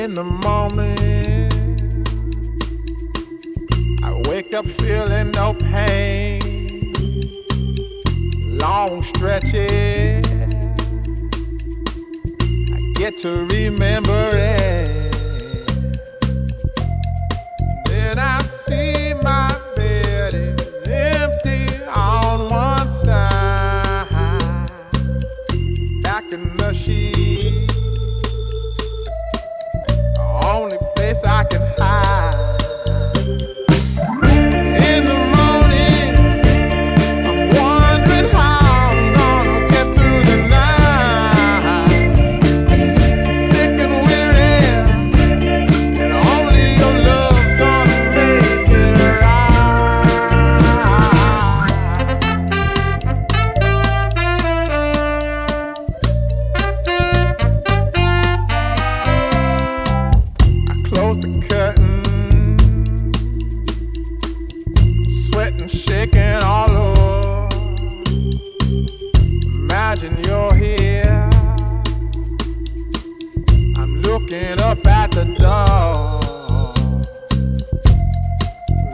In the morning, I wake up feeling no pain. Long stretches, I get to remember it. Then I see my bed is empty on one side. Back in the sheet, the only place I can hide. In the morning, I'm wondering how I'm gonna get through the night. Sick and weary, and only your love's gonna make it right. I close the curtain, sweating, shaking all over. Imagine you're here. I'm looking up at the door.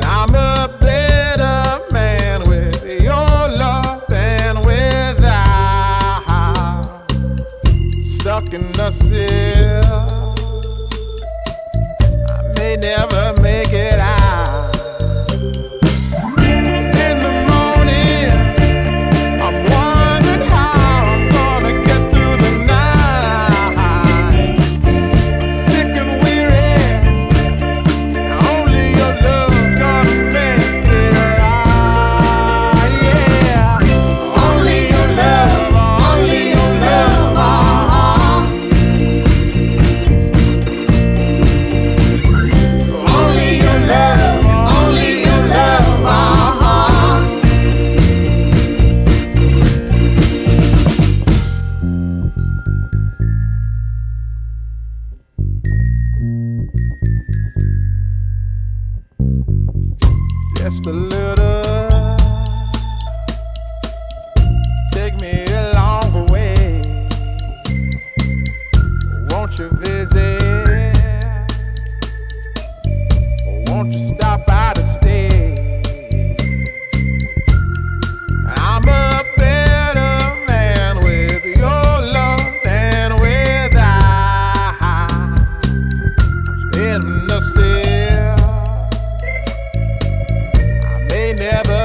I'm a better man with your love than without. Stuck in the cell, I may never make it out. In the morning, I'm wondering how I'm gonna get through the night. Sick and weary, and only your love's gonna make it right. Yeah, only your love, only your love. Only your love, only your love. Just a little, take me along the way. Won't you visit? Won't you stop by to stay? I'm a better man with your love than without. I'm in the cell, I may never